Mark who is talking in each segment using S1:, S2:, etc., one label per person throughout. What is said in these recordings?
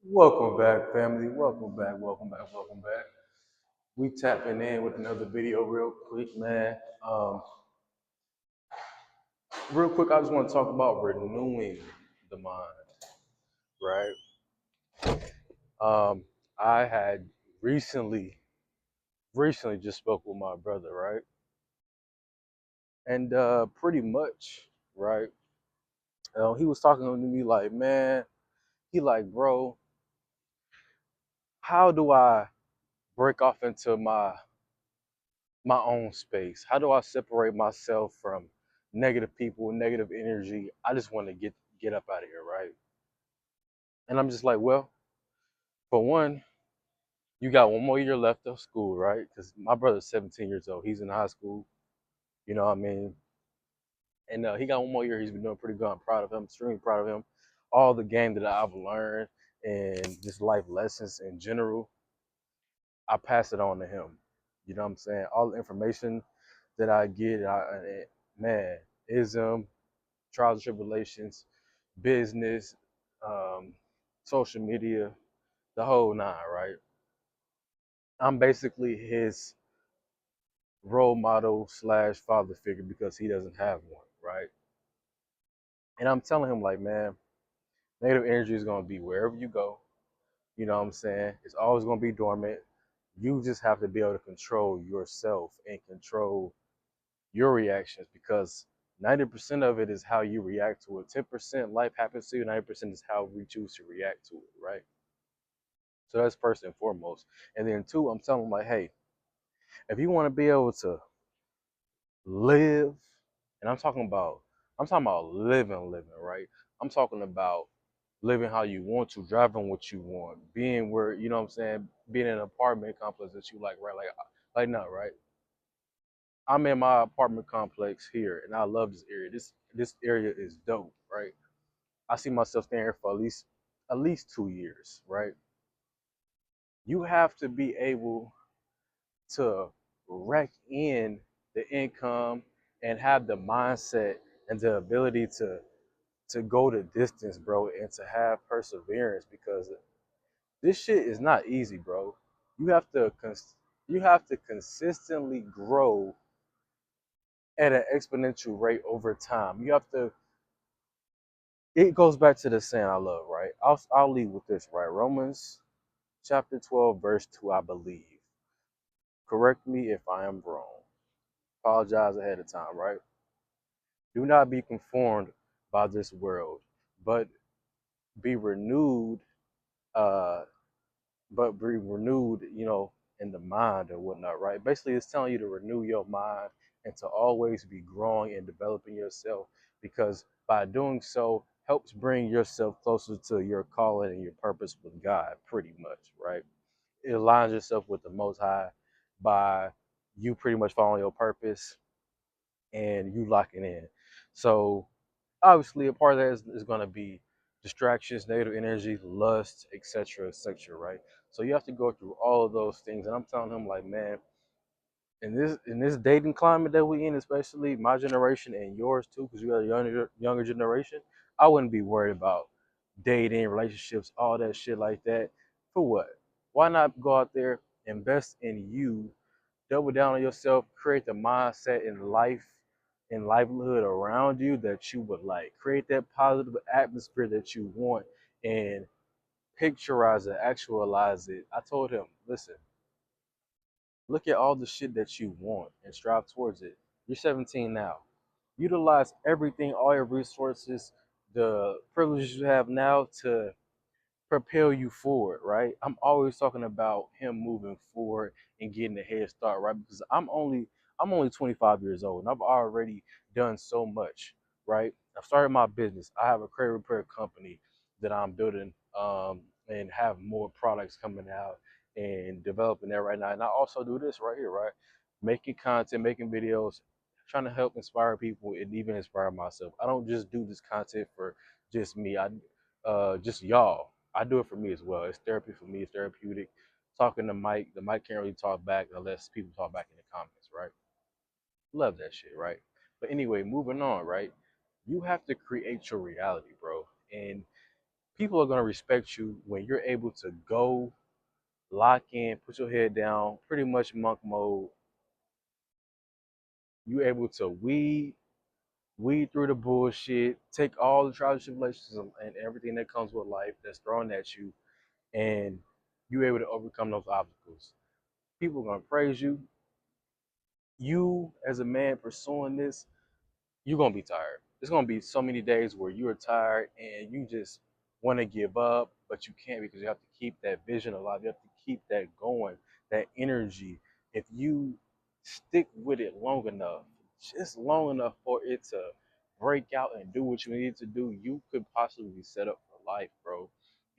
S1: Welcome back, family. Welcome back. Welcome back. Welcome back. We tapping in with another video real quick, man. Real quick, I just want to talk about renewing the mind, right? Um, I had recently just spoke with my brother, right? And pretty much, right? He was talking to me like, man, he like, bro, how do I break off into my own space? How do I separate myself from negative people, negative energy? I just want to get up out of here, right? And I'm just like, well, for one, you got one more year left of school, right? Because my brother's 17 years old. He's in high school. You know what I mean? And he got one more year. He's been doing pretty good. I'm proud of him. Extremely proud of him. All the game that I've learned and just life lessons in general, I pass it on to him. You know what I'm saying? All the information that I get, man, ism, trials and tribulations, business, um, social media, the whole nine, right? I'm basically his role model slash father figure because he doesn't have one, right? And I'm telling him like, man, negative energy is gonna be wherever you go. You know what I'm saying? It's always gonna be dormant. You just have to be able to control yourself and control your reactions because 90% of it is how you react to it. 10% life happens to you, 90% is how we choose to react to it, right? So that's first and foremost. And then two, I'm telling them like, hey, if you want to be able to live, and I'm talking about living, right? I'm talking about living how you want to, driving what you want, being where, you know what I'm saying, being in an apartment complex that you like, right? Like now, right? I'm in my apartment complex here and I love this area. This area is dope, right? I see myself staying here for at least 2 years, right? You have to be able to rack in the income and have the mindset and the ability to go the distance, bro, and to have perseverance because this shit is not easy, bro. You have to you have to consistently grow at an exponential rate over time. You have to. It goes back to the saying I love, right? I'll leave with this, right? Romans chapter 12, verse 2, I believe. Correct me if I am wrong. Apologize ahead of time, right? Do not be conformed by this world, but be renewed, uh, in the mind or whatnot, right? Basically, it's telling you to renew your mind and to always be growing and developing yourself because by doing so helps bring yourself closer to your calling and your purpose with God, pretty much, right? It aligns yourself with the Most High by you pretty much following your purpose and you locking in. So obviously a part of that is going to be distractions, negative energy, lust, etc., etc., right? So you have to go through all of those things. And I'm telling him like, man, in this dating climate that we in, especially my generation and yours too, because you got a younger generation, I wouldn't be worried about dating, relationships, all that shit like that. For what? Why not go out there, invest in you, double down on yourself, create the mindset in life and livelihood around you that you would like. Create that positive atmosphere that you want and picturize it, actualize it. I told him, listen, look at all the shit that you want and strive towards it. You're 17 now. Utilize everything, all your resources, the privileges you have now to propel you forward, right? I'm always talking about him moving forward and getting a head start, right? Because I'm only 25 years old and I've already done so much, right? I've started my business. I have a credit repair company that I'm building and have more products coming out and developing that right now. And I also do this right here, right? Making content, making videos, trying to help inspire people and even inspire myself. I don't just do this content for just me. I just y'all. I do it for me as well. It's therapy for me. It's therapeutic. Talking to Mike, the mic can't really talk back unless people talk back in the comments, right? Love that shit, right? But anyway, moving on, right? You have to create your reality, bro. And People are gonna respect you when you're able to go lock in, put your head down, pretty much monk mode. You able to weed through the bullshit, take all the trials and tribulations and everything that comes with life that's thrown at you, and you able to overcome those obstacles. People are gonna praise you. You as a man pursuing this, you're gonna be tired. There's gonna be so many days where you're tired and you just want to give up, but you can't because you have to keep that vision alive. You have to keep that going, that energy. If you stick with it long enough, just long enough for it to break out and do what you need to do, you could possibly be set up for life, bro.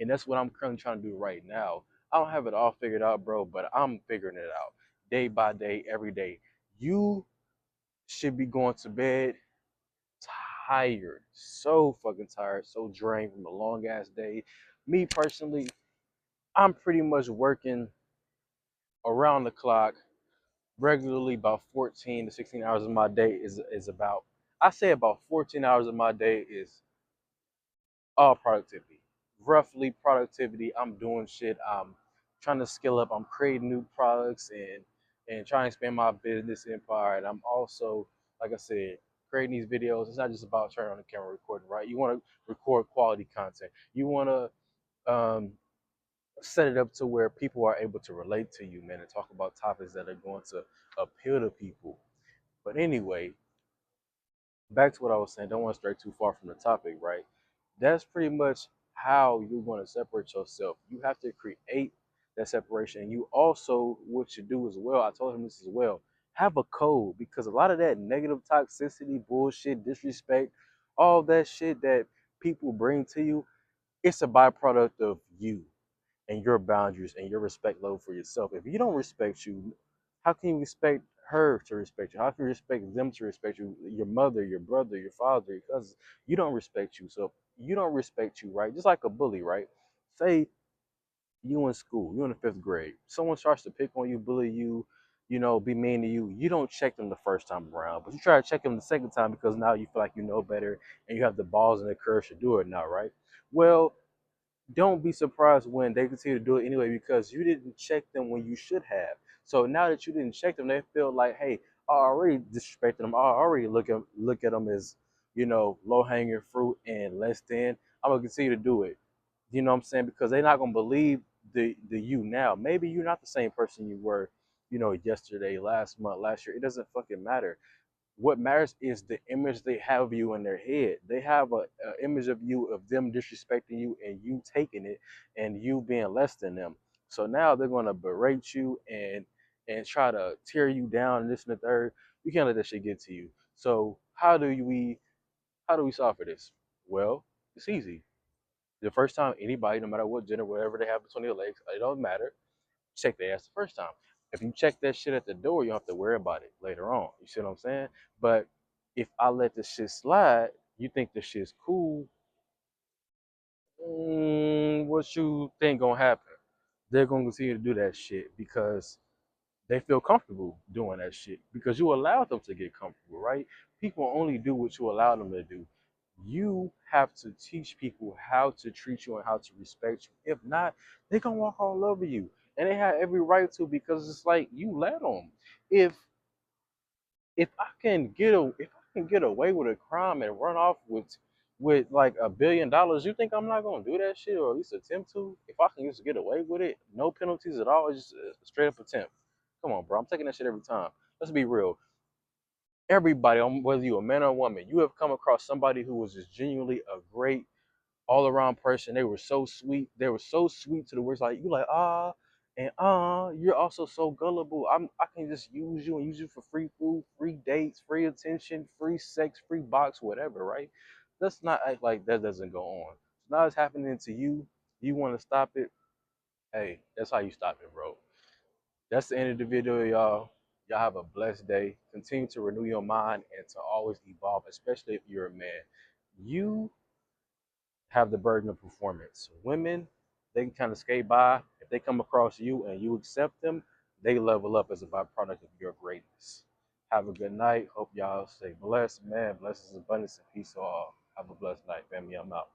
S1: And that's what I'm currently trying to do right now. I don't have it all figured out, bro, but I'm figuring it out day by day, every day. You should be going to bed tired, so fucking tired, so drained from a long ass day. Me personally, I'm pretty much working around the clock regularly. About 14 to 16 hours of my day is about, I say about 14 hours of my day is all productivity. Roughly productivity. I'm doing shit. I'm trying to skill up. I'm creating new products and trying to expand my business empire. And I'm also, like I said, creating these videos. It's not just about turning on the camera recording, right? You want to record quality content. You want to set it up to where people are able to relate to you, man, and talk about topics that are going to appeal to people. But anyway, back to what I was saying, don't want to stray too far from the topic, right? That's pretty much how you're going to separate yourself. You have to create that separation. And you also, what you do as well, I told him this as well, have a code because a lot of that negative toxicity, bullshit, disrespect, all that shit that people bring to you, it's a byproduct of you and your boundaries and your respect level for yourself. If you don't respect you, how can you expect her to respect you? How can you expect them to respect you? Your mother, your brother, your father, your cousins. You don't respect you. So you don't respect you, right? Just like a bully, right? Say you in school, you in the fifth grade. Someone starts to pick on you, bully you, be mean to you. You don't check them the first time around, but you try to check them the second time because now you feel like you know better and you have the balls and the courage to do it now, right? Well, don't be surprised when they continue to do it anyway because you didn't check them when you should have. So now that you didn't check them, they feel like, hey, I already disrespected them. I already look at them as, low hanging fruit and less than. I'm gonna continue to do it. You know what I'm saying? Because they're not gonna believe the you now. Maybe you're not the same person you were, yesterday, last month, last year. It doesn't fucking matter. What matters is the image they have of you in their head. They have a image of you of them disrespecting you and you taking it and you being less than them. So now they're gonna berate you and try to tear you down and this and the third. You can't let that shit get to you. So how do we solve for this? Well, it's easy. The first time anybody, no matter what gender, whatever they have between their legs, it don't matter, check their ass the first time. If you check that shit at the door, you don't have to worry about it later on. You see what I'm saying? But if I let this shit slide, you think this shit's cool. What you think gonna happen? They're gonna continue to do that shit because they feel comfortable doing that shit because you allowed them to get comfortable, right? People only do what you allow them to do. You have to teach people how to treat you and how to respect you. If not, they're gonna walk all over you. And they have every right to because it's like you let them. If if I can get away with a crime and run off with like $1 billion, you think I'm not gonna do that shit or at least attempt to? If I can just get away with it, no penalties at all, it's just a straight up attempt. Come on, bro. I'm taking that shit every time. Let's be real. Everybody, whether you're a man or a woman, you have come across somebody who was just genuinely a great all around person. They were so sweet. They were so sweet to the words like you like and you're also so gullible. I can just use you and use you for free food, free dates, free attention, free sex, free box, whatever, right? Let's not act like that doesn't go on. Now it's happening to you. You want to stop it? Hey, that's how you stop it, bro. That's the end of the video, y'all. Y'all have a blessed day. Continue to renew your mind and to always evolve, especially if you're a man. You have the burden of performance. Women, they can kind of skate by. If they come across you and you accept them, they level up as a byproduct of your greatness. Have a good night. Hope y'all stay blessed, man. Blessings, abundance, and peace to all. Have a blessed night, family. I'm out.